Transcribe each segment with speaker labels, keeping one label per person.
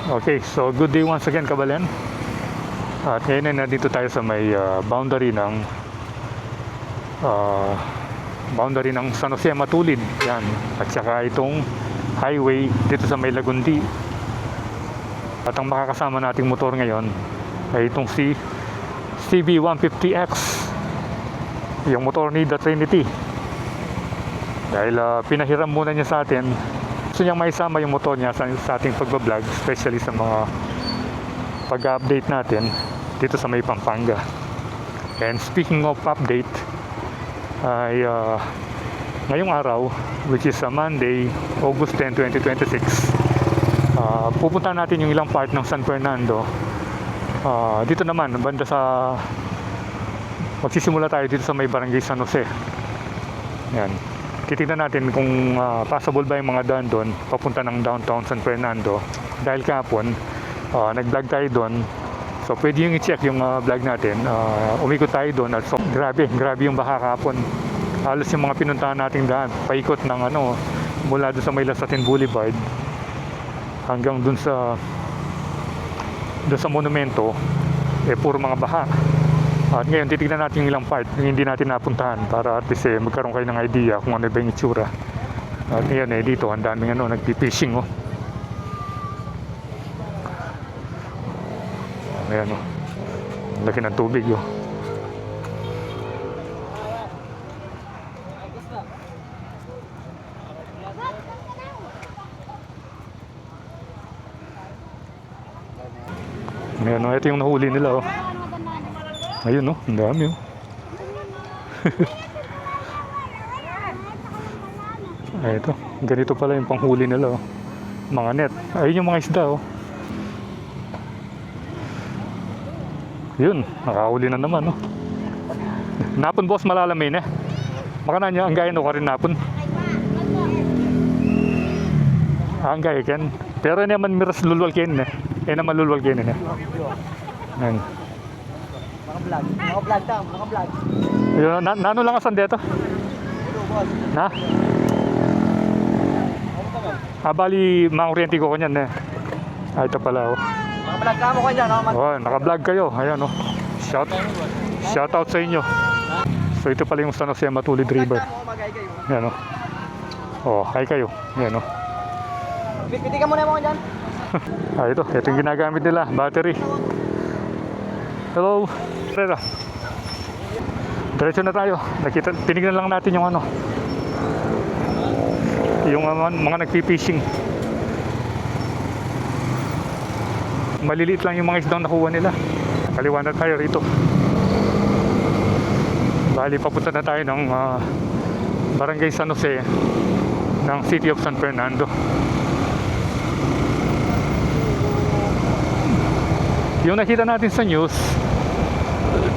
Speaker 1: Okay, so good day once again, Kabalen. At ngayon ay nandito tayo sa may ah, boundary ng San Jose Matulid. Yan. At saka itong highway dito sa may Lagundi. At ang makakasama nating motor ngayon ay itong si CB150X, yung motor ni The Trinity. Dahil pinahiram muna niya sa atin, gusto niyang maisama yung motor niya sa ating pagbablog, especially sa mga pag-update natin dito sa may Pampanga. And speaking of update, ay ngayong araw, which is Monday, August 10, 2026, pupunta natin yung ilang part ng San Fernando. Dito naman, banda sa magsisimula tayo dito sa may Barangay San Jose. Yan. Titignan natin kung possible ba yung mga daan doon papunta ng downtown San Fernando. Dahil kahapon, nag-vlog tayo doon. So pwede yung i-check yung vlog natin. Umikot tayo doon. So, grabe yung baha kahapon. Halos yung mga pinuntahan nating daan, paikot ng mula doon sa may Lasatin Boulevard hanggang doon sa monumento, puro mga baha. At ngayon, titignan natin yung ilang part yung hindi natin napuntahan para at least magkaroon kayo ng idea kung ano ba yung itsura. At ngayon dito, ang daming nagpipishing Ayan laki ng tubig Ayan ito yung nahuli nila Ayun ang dami Ay, ito, ganito pala yung panghuli nila mga net. Ayun yung mga isda Yun, nakahuli na naman Napon boss, malalamin Baka na niya, ang gaya ka rin napon. Ang gaya ken. Pero naman miras lulwal ken naman lulwal ken Ayan.
Speaker 2: Mga vlog daw, mga vlog.
Speaker 1: Yun, nano lang asan dito? Na? Bali, mga oriente ko kanyan ito pala
Speaker 2: Mga vlog ka mo ko dyan,
Speaker 1: naka-vlog kayo. Ayan shout out sa inyo. So ito pala yung San Jose Matulid River. Ayan hi kayo. Ayan
Speaker 2: Piti ka muna mo dyan.
Speaker 1: ito yung ginagamit nila, battery. Hello. Diretso na tayo. Tinignan lang natin yung yung mga nagpipishing. Maliliit lang yung mga isdang nakuha nila. Kaliwa na tayo rito. Bali, papunta na tayo ng Barangay San Jose ng City of San Fernando. Yung nakita natin sa news,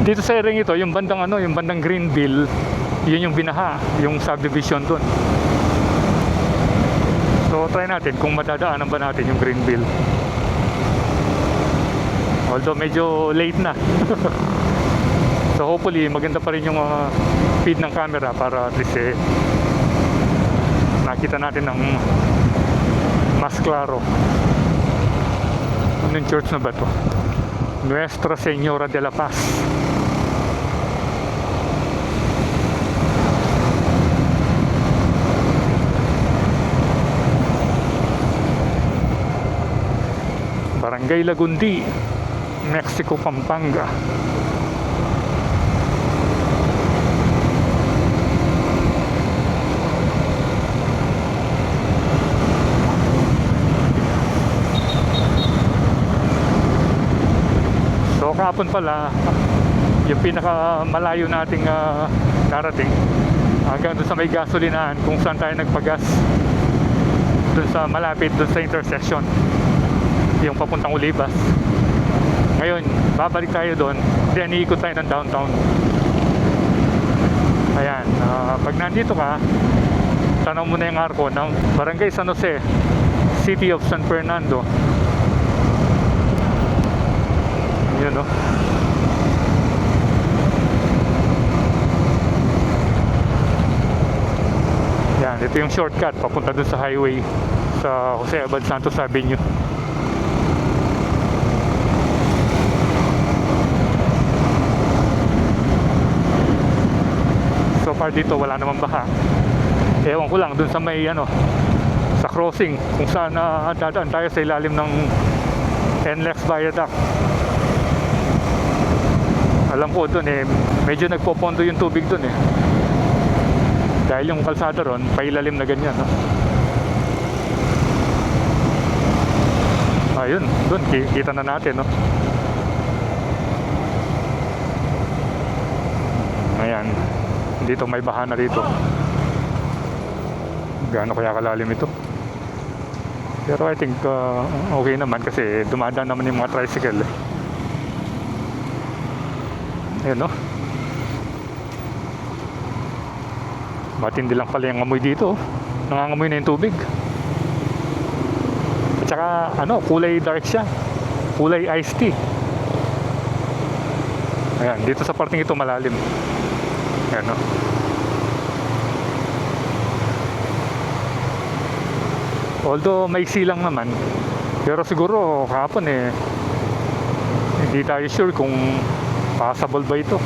Speaker 1: dito sa area ito, yung bandang Greenville, yun yung binaha, yung subdivision doon. So try natin kung madadaanan ba natin yung Greenville. Although medyo late na. So hopefully maganda pa rin yung feed ng camera para at least nakita natin ng mas klaro. Anong church na ba to? Nuestra Señora de la Paz. Barangay Lagundi, Mexico, Pampanga. So kahapon pala, yung pinakamalayo nating narating hanggang doon sa may gasolinahan kung saan tayo nagpagas, doon sa malapit doon sa intersection, yung papuntang Olivas. Ngayon, babalik tayo doon, then iikot tayo ng downtown. Ayan, pag nandito ka, tanaw mo na yung arko ng Barangay San Jose, City of San Fernando. Yun Yan, ito yung shortcut papunta doon sa highway sa Jose Abad Santos Avenue. part dito wala namang baha. Ewan ko lang dun sa may sa crossing kung saan dadaan tayo sa ilalim ng NLEX Viaduct. Alam ko dun medyo nagpopondo yung tubig dun dahil yung kalsada ron pailalim na ganyan, no? Ayun, dun kita na natin, no? Ayan, dito may baha na dito. Gaano kaya kalalim ito? Pero I think okay naman kasi dumadaan naman yung mga tricycle. Ayan, no? Matindi lang pala yung amoy dito. Nangangamoy na yung tubig. At saka kulay dark siya. Kulay iced tea. Ayan, dito sa parting ito malalim. Ayan, no? Although may silang naman, pero siguro kahapon hindi tayo sure kung passable ba ito.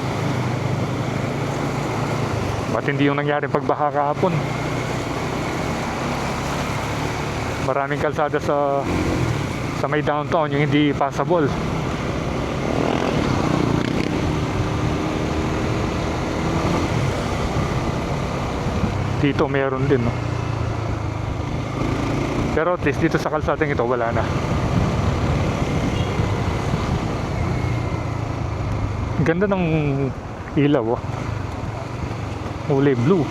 Speaker 1: Ba't hindi yung nangyari pagbaha kahapon? Maraming kalsada sa may downtown yung hindi passable. Dito meron din, no? Pero at least dito sa kalsadang ito wala na. Ganda ng ilaw, oh. Kulay blue.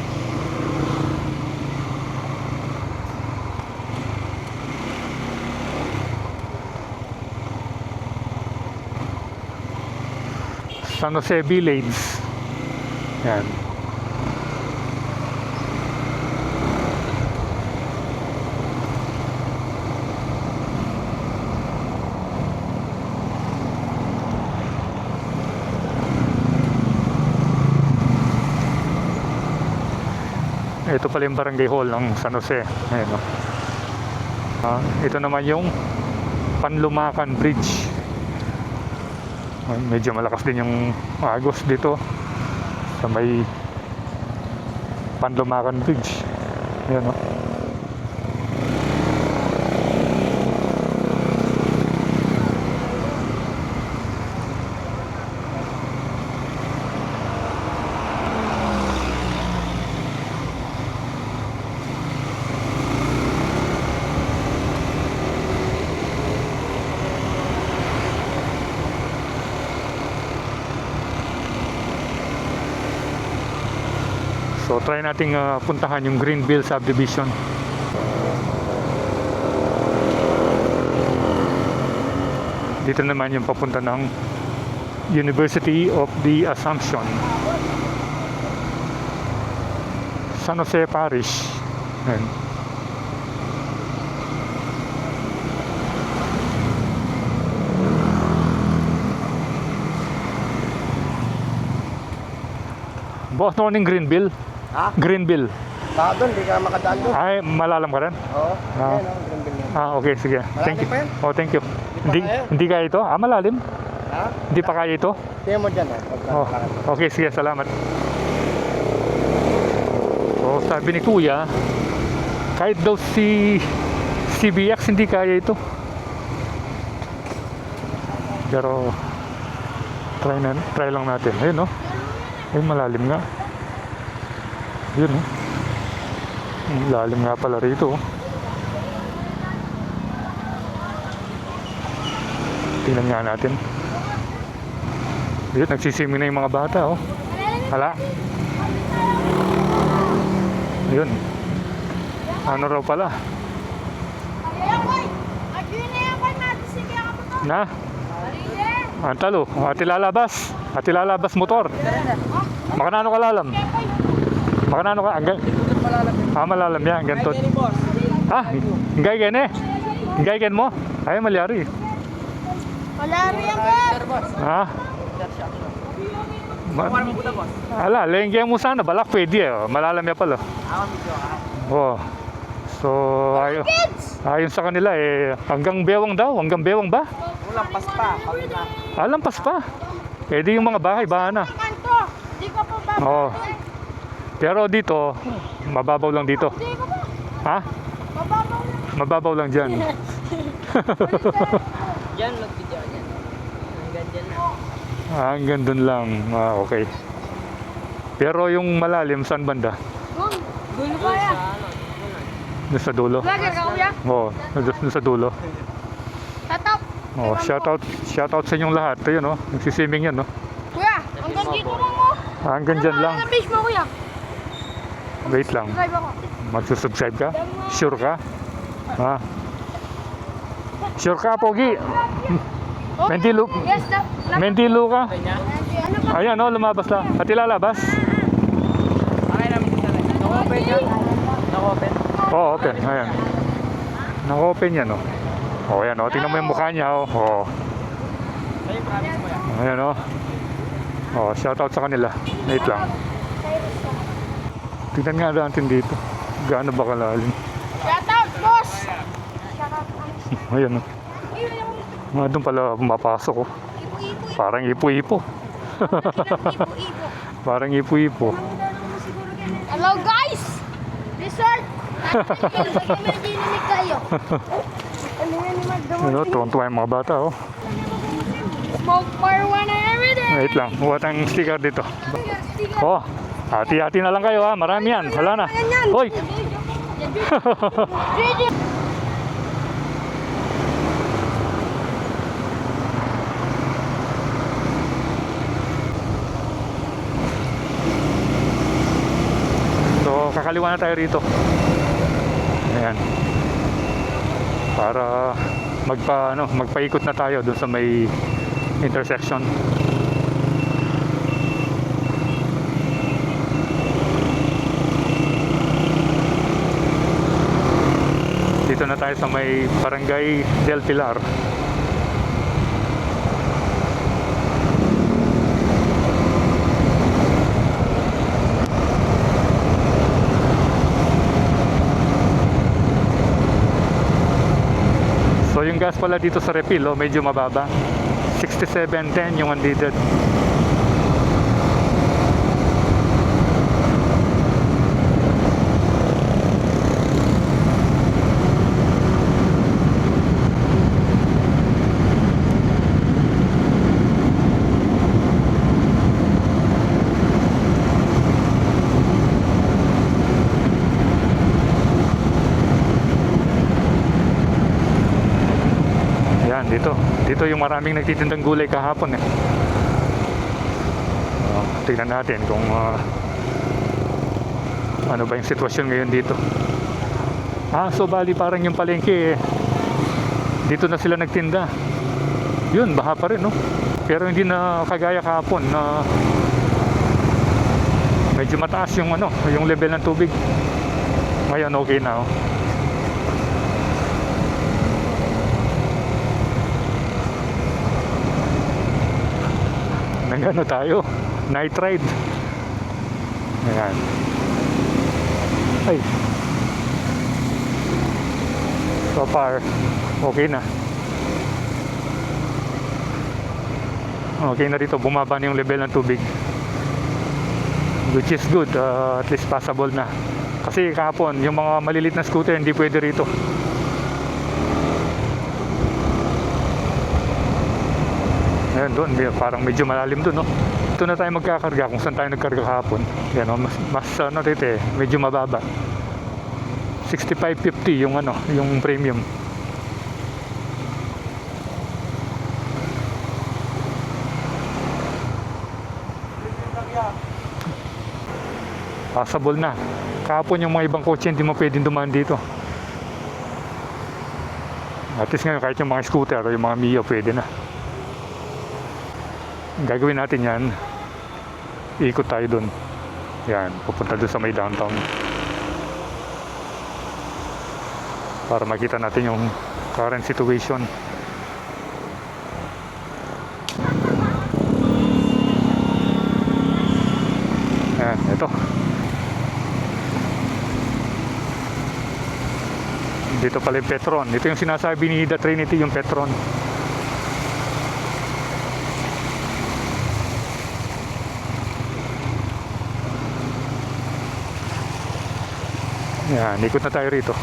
Speaker 1: San Jose Village. Yan. Ito pala yung barangay hall ng San Jose. Ayan, no? Ito naman yung Panlumakan Bridge. Medyo malakas din yung agos dito sa may Panlumakan Bridge. Ayan, no? So try nating puntahan yung Greenville Subdivision. Dito naman yung papunta ng University of the Assumption, San Jose Parish. Ayan. Boss, morning Greenville.
Speaker 2: Ha?
Speaker 1: Greenville.
Speaker 2: Baka doon, di ka makadaan doon.
Speaker 1: Ay, malalam ka rin?
Speaker 2: Oo.
Speaker 1: Ah.
Speaker 2: Ayan, Greenville yan.
Speaker 1: Okay, sige. Thank you.
Speaker 2: pa yan?
Speaker 1: Oh, thank you.
Speaker 2: Hindi pa kaya?
Speaker 1: Hindi kaya ito? Malalim?
Speaker 2: Ha?
Speaker 1: Hindi pa kaya ito?
Speaker 2: Tingnan mo dyan,
Speaker 1: Oh, okay, sige, salamat. So, sabi ni Kuya, kahit daw si CBX hindi kaya ito. Pero try lang natin. Ayun, no? Ay, malalim nga. Yun, no? Lalim nga pala rito. Tingnan nga natin. Yun, nagsiswimming na yung mga bata, oh. Hala. Yun. Ano raw pala? Na? Antalo. Ati lalabas motor. Makanano ka lalam? Makanano ka? Malalam yan. Ganto. Hingay gane? Hingay gan mo? Ay, malyari.
Speaker 3: Malari yan,
Speaker 1: Ha? Ala, lengge mo sana. Balak pwede, oh. Malalam yan pala. Oh. So, ayon sa kanila, hanggang bewang daw. Hanggang bewang ba?
Speaker 2: Lampas pa.
Speaker 1: Lampas pa. Pwede yung mga bahay, baha na.
Speaker 3: Kanto, di ko po ba?
Speaker 1: Oo. Pero dito, mababaw lang dito.
Speaker 3: Hindi ko ba?
Speaker 1: Ha?
Speaker 3: Mababaw lang.
Speaker 1: Mababaw lang dyan.
Speaker 2: Diyan, mag-video yan. Hanggang dyan na.
Speaker 1: Hanggang dun lang. Okay. Pero yung malalim, saan banda?
Speaker 3: Dulo pa yan.
Speaker 1: Doon sa dulo?
Speaker 3: Vlogger ka kuya?
Speaker 1: Oo, doon sa dulo.
Speaker 3: Tatap.
Speaker 1: Oh, shoutout sa inyong lahat. Ayun, oh, nagsiswimming yan, no?
Speaker 3: Kuya, hanggang dito lang mo.
Speaker 1: Hanggang dyan lang.
Speaker 3: Ano fish mo kuya?
Speaker 1: Wait lang.
Speaker 3: Drive ako.
Speaker 1: Magsusubscribe ka? Sure ka? Ha? Sure ka, Pogi?
Speaker 3: Oh,
Speaker 1: Mendilo,
Speaker 3: yes, tap.
Speaker 1: Mendilo ka?
Speaker 3: Ano ba?
Speaker 1: Ayan, oh, lumabas na. At ilalabas?
Speaker 2: Okay namin dito na. Naka-open yan? Naka-open?
Speaker 1: Oo, open. Ayan. Naka-open yan, oh. Oh, ayan, oh. Tingnan mo yung mukha niya, oh. Oh.
Speaker 2: Ay, promise mo yan.
Speaker 1: Ayan, oh. Oh, shoutout sa kanila. Wait lang. Tingnan nga natin dito. Gaano ba kalalim?
Speaker 3: Shout out, boss! Shout out.
Speaker 1: Ayan, oh. Doon pala pumapasok, oh.
Speaker 3: Ipo-ipo.
Speaker 1: Parang ipo-ipo.
Speaker 3: Ipo-ipo.
Speaker 1: Parang ipo-ipo.
Speaker 3: Hello guys! Resort! May dinamig kayo. Ano yan ni Magdamag?
Speaker 1: Ano, tuwan-tuwa yung mga bata, oh.
Speaker 3: Smoke marijuana every day!
Speaker 1: Wait lang, buhat ang sticker dito. Oh, hati-hati na lang kayo, ha. Marami yan. Wala na. Hoy! So, kakaliwa na tayo rito. Ayan. Para magpaikot na tayo dun sa may intersection. Dito na tayo sa may Barangay Del Pilar. So yung gas pala dito sa refill, oh, medyo mababa. 67.10 yung unleaded. Yan, dito yung maraming nagtitindang gulay kahapon, eh. Tingnan natin kung ano ba yung sitwasyon ngayon dito. So bali parang yung palengke, eh, dito na sila nagtinda. Yun, baha pa rin, no? Pero hindi na kagaya kahapon na medyo mataas yung yung level ng tubig. Ngayon okay na, oh. Nagano tayo, night ride. Ayan. Ay, so far okay na. Okay na dito, bumaba na yung level ng tubig, which is good. At least passable na, kasi kahapon yung mga malilit na scooter hindi pwede rito. Ayan, doon, parang medyo malalim doon, no? Ito na tayo magkakarga kung saan tayo nagkarga kahapon. Yan, no? Mas dito, eh, medyo mababa. 65.50 yung yung premium. Passable na. Kahapon yung mga ibang kotse hindi mo pwedeng dumaan dito. At least ngayon kahit yung mga scooter o yung mga Mio pwede na. Gagawin natin yan, ikot tayo dun. Yan, pupunta dun sa may downtown para makita natin yung current situation. Yan, ito. Dito pala yung Petron. Ito yung sinasabi ni The Trinity, yung Petron. Yan, ikot na tayo rito.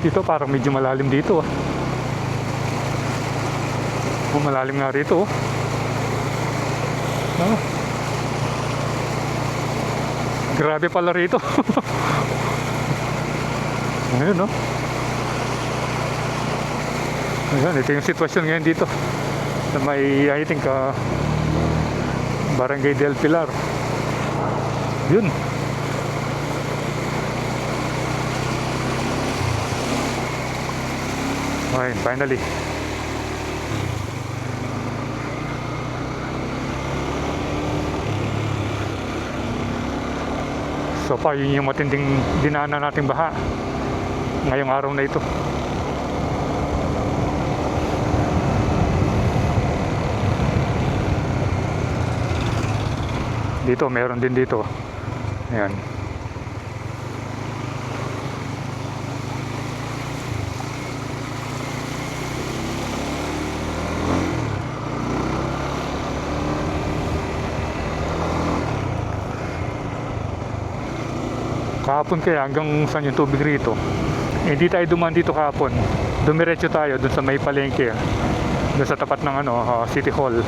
Speaker 1: Dito parang medyo malalim dito. Malalim nga rito. Grabe pala rito. Ayun, no? Ayan, ito yung sitwasyon ngayon dito sa may, I think, Barangay del Pilar. Yun. Ayun, finally. So far, yun yung matinding dinaanan nating baha ngayong araw na ito. Dito, meron din dito. Ayan. Kahapon kaya hanggang saan yung tubig rito? Hindi tayo dumaan dito kahapon. Dumiretso tayo dun sa may palengke. Dun sa tapat ng City Hall.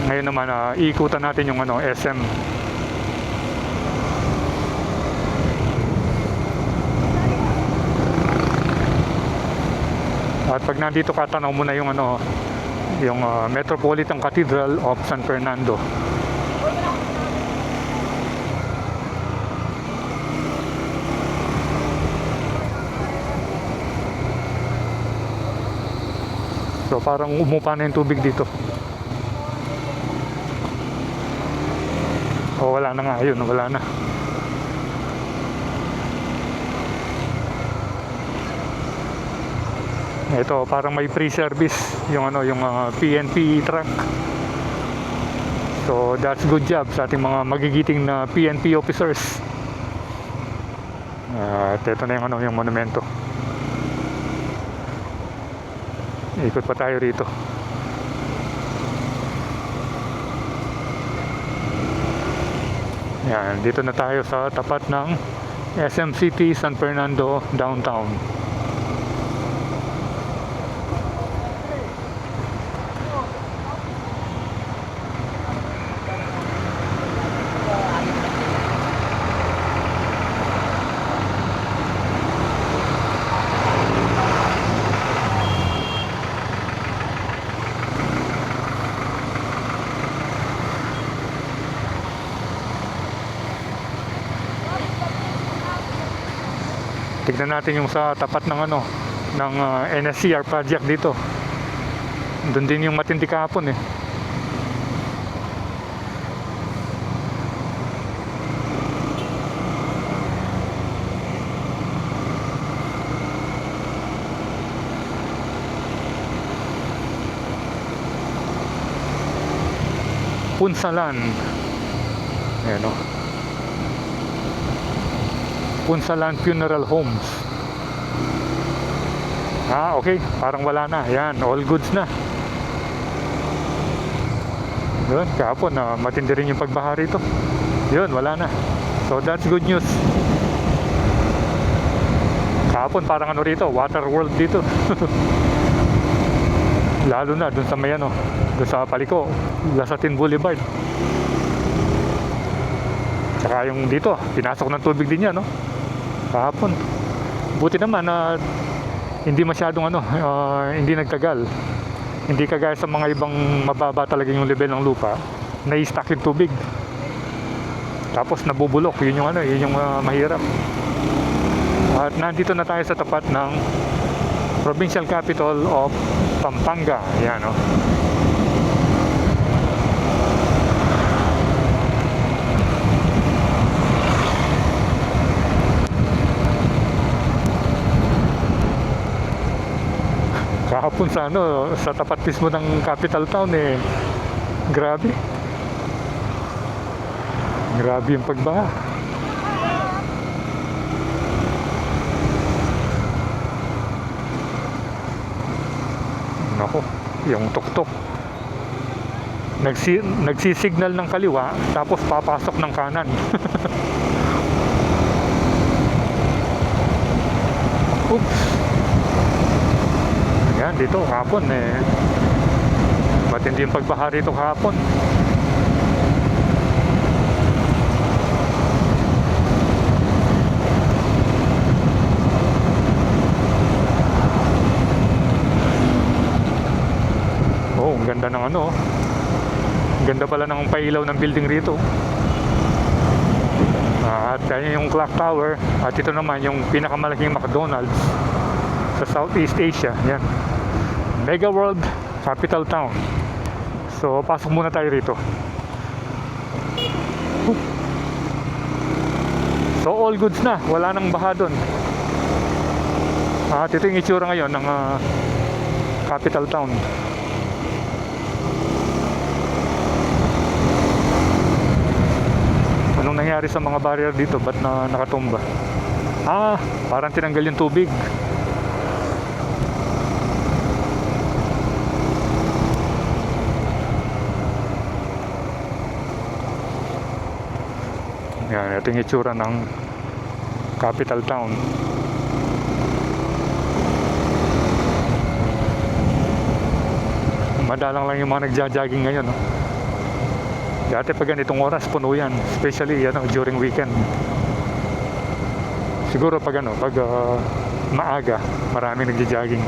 Speaker 1: Ngayon naman, iikutan natin yung SM. At pag nandito ka, tanaw mo na yung yung Metropolitan Cathedral of San Fernando. So parang umupa na yung tubig dito. O wala na nga, yun, wala na. Ito parang may free service yung yung PNP truck. So that's good job sa ating mga magigiting na PNP officers. At ito na yung yung monumento. Ikot pa tayo rito. Yan, dito na tayo sa tapat ng SM City San Fernando downtown. Tignan natin yung sa tapat ng ng NSCR project dito. Doon din yung matindi kahapon eh. Punsalan. Ayan o. Punsalan Funeral Homes. Okay. Parang wala na. Yan. All goods na. Yun. Kahapon matindi rin yung pagbaha rito. Yun. Wala na. So that's good news. Kahapon parang rito. Water World dito. Lalo na dun sa may dun sa Paliko. Lasatin Boulevard. Tsaka yung dito. Pinasok ng tubig din yan, no? Kahapon. Buti naman hindi masyadong hindi nagtagal. Hindi kagaya sa mga ibang mababa talaga yung level ng lupa, na-stuck yung tubig. Tapos nabubulok, yun yung mahirap. At nandito na tayo sa tapat ng provincial capital of Pampanga. Yan, no? Kahapon sa sa tapat mismo ng capital town grabe yung pagbaha. yung tuktok. Nagsisignal ng kaliwa, tapos papasok ng kanan. Oops. Ayan, dito kahapon matindi yung pagbaha rito kahapon. Oh, ang ganda ng ano. Ang ganda pala ng pailaw ng building rito. At kaya yung clock tower. At ito naman yung pinakamalaking McDonald's sa Southeast Asia. Yan, Mega World Capital Town. So pasok muna tayo rito. So all goods na, wala nang baha doon. At ito yung itsura ngayon ng Capital Town. Anong nangyari sa mga barrier dito? Ba't nakatumba? Parang tinanggal yung tubig. Yan, ito yung itsura ng Capital Town. Madalang lang yung mga nagja-jogging ngayon, no? Dati pag ganitong oras, puno yan. Especially during weekend. Siguro pag maaga, maraming nagja-jogging.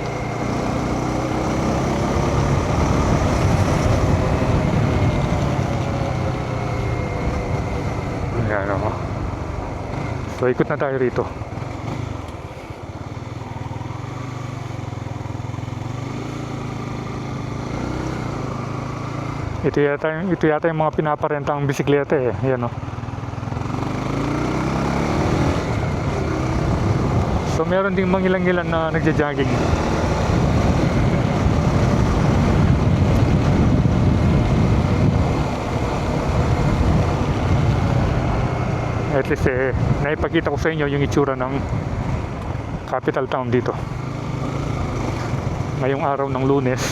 Speaker 1: Ayan, ako. So ikot na tayo rito. Ito yata yung mga pinaparentang bisikleta Yan, So meron ding mangilang-ilan na nagja-jogging. At least naipakita ko sa inyo yung itsura ng Capital Town dito. Ngayong araw ng Lunes,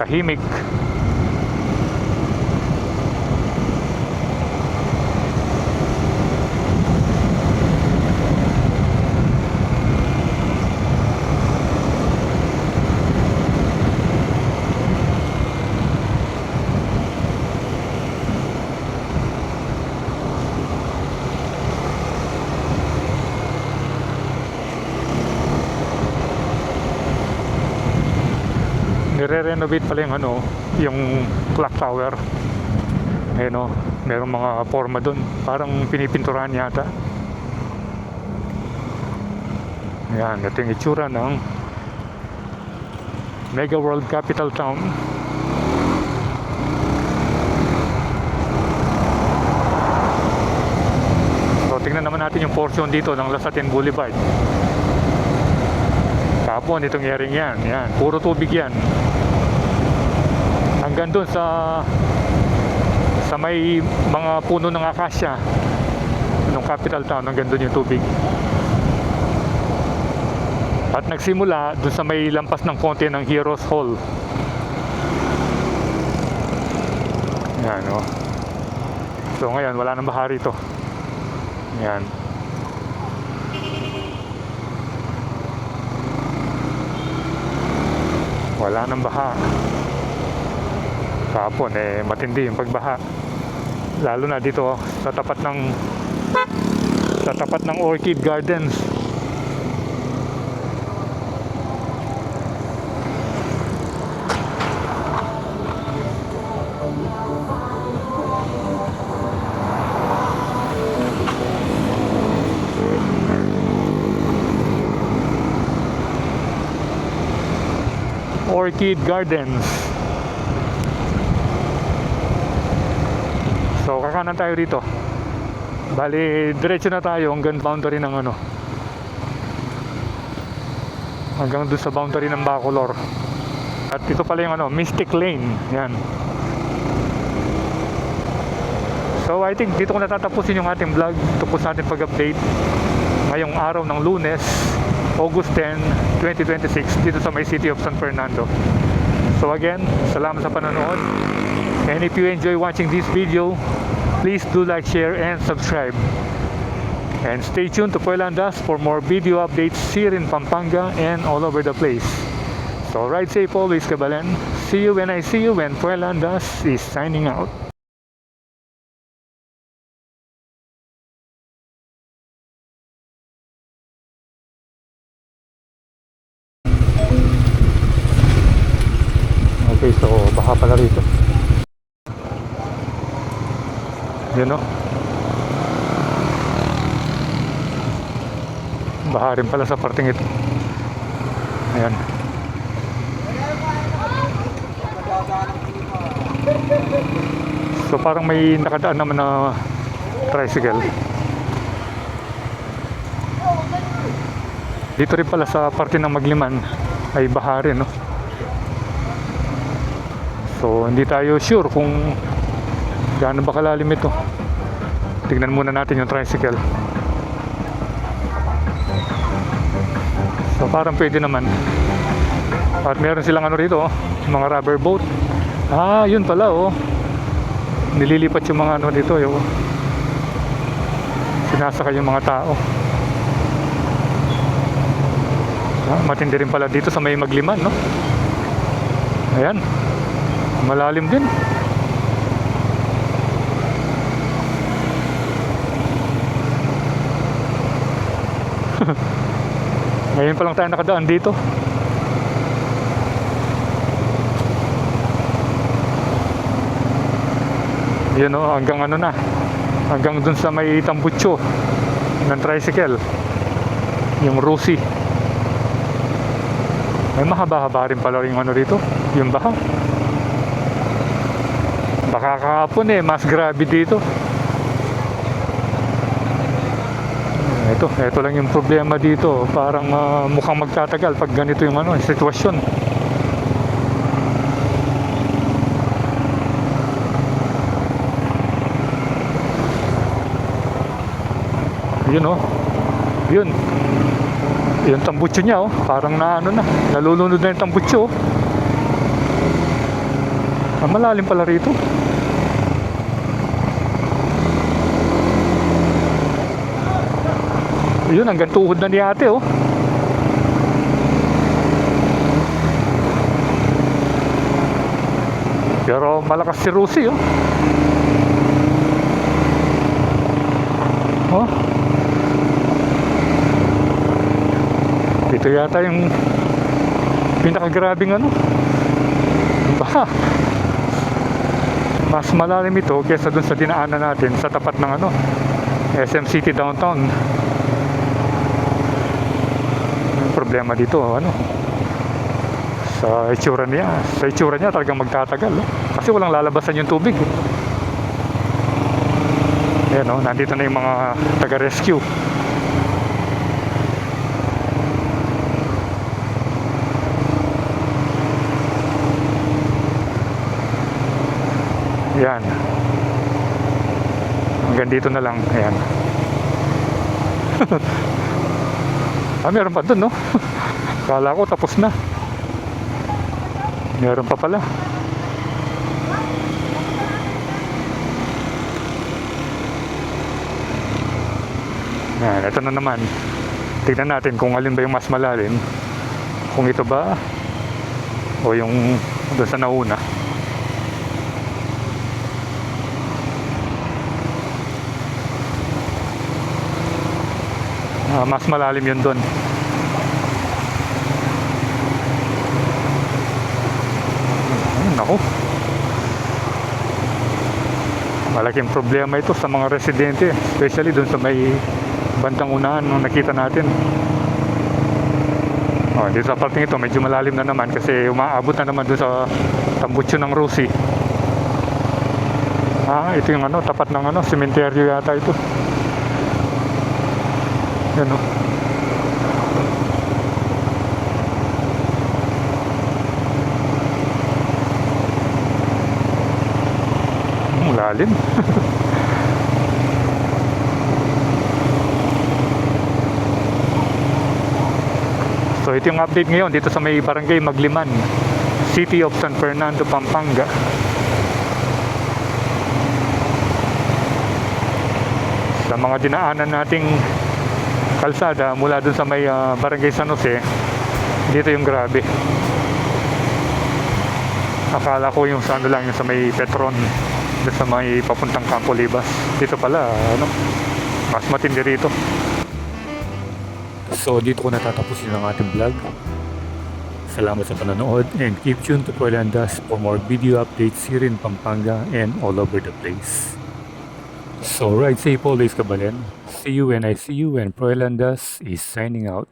Speaker 1: tahimik. Nire-renovate pala yung clock tower. Merong mga forma doon. Parang pinipinturahan yata. Yan, ito yung itsura ng Mega World Capital Town. So tingnan naman natin yung portion dito ng Lasatin Boulevard. Kapon, itong area yan. Puro tubig yan. Hanggang doon sa may mga puno ng akasya ng Capital Town, hanggang doon yung tubig. At nagsimula doon sa may lampas ng konti ng Heroes Hall. Yan, So ngayon, wala nang baha rito. Yan. Wala nang baha. Kahapon matindi yung pagbaha. Lalo na dito sa tapat ng Orchid Gardens. Orchid Gardens. So kakanan tayo rito. Bali diretso na tayo hanggang boundary ng hanggang doon sa boundary ng Bacolor. At ito pala yung Mystic Lane. Yan. So I think dito ko natatapusin yung ating vlog. Ito po sa ating pag-update ngayong araw ng Lunes, August 10, 2026 dito sa may City of San Fernando. So again, salamat sa panonood. And if you enjoy watching this video, please do like, share, and subscribe. And stay tuned to Puelandas for more video updates here in Pampanga and all over the place. So ride safe always, Kabalen. See you when I see you when Puelandas is signing out. Okay, so baka pala rito. Yun o. Baha rin pala sa parting ito. Ayan. So parang may nakadaan naman na tricycle. Dito rin pala sa parte ng Magliman ay baha rin, no? So hindi tayo sure kung gaano ba kalalim ito. Tignan muna natin yung tricycle. So parang pwede naman. At meron silang ano rito, mga rubber boat. Ah, yun pala oh. Nililipat yung mga ano dito, yung sinasakay yung mga tao. Ah, matindi rin pala dito sa may Magliman, no? Ayan. Malalim din. Ngayon pa lang tayo nakadaan dito. Yun o, hanggang ano na. Hanggang dun sa may tambutso ng tricycle. Yung Rusi. May mahaba-haba rin pala yung ano rito. Yung baha. Baka kahapon mas grabe dito. Ito lang yung problema dito. Parang mukhang magtatagal pag ganito yung ano, sitwasyon. Yun oh. Yun. Yung tambutso niya oh. Parang na ano na. Nalulunod na yung tambutso oh. Malalim pala rito. Yun, hanggang tuhod na ni ate oh. Pero malakas si Rusi oh. Oh. Ito yata yung pinakagrabing ano. Baha. Mas malalim ito kesa dun sa dinaanan natin sa tapat ng ano, SM City Downtown. Yung problema dito ano, sa itsura niya talagang magtatagal kasi walang lalabasan yung tubig Ayan nandito na yung mga taga-rescue. Yan. Hanggang dito na lang. Ayan. Meron pa dun, no? Kala ko tapos na. Meron pa pala. Yan, ito na naman. Tignan natin kung alin ba yung mas malalim. Kung ito ba o yung doon sa nauna. Mas malalim yun doon. Naku, malaking problema ito sa mga residente, especially doon sa may bandang unahan nung nakita natin. Dito sa parting ito medyo malalim na naman kasi umaabot na naman doon sa tambutso ng Rusi. Ito yung ano, tapat ng ano, sementeryo yata ito. Yan o. Lalim. So ito yung update ngayon dito sa may barangay Magliman. City of San Fernando, Pampanga. Sa mga dinaanan nating kalsada mula dun sa may Barangay San Jose, dito yung grabe. Akala ko yung sa ano lang, yung sa may Petron, dun sa may papuntang Campo Libas. Dito pala, ano, mas matindi rito. So dito ko natatapusin ang ating vlog. Salamat sa panonood and keep tuned to Proelandas for more video updates here in Pampanga and all over the place. So ride safe always, Kabalen. See you when I see you, and Proelandas is signing out.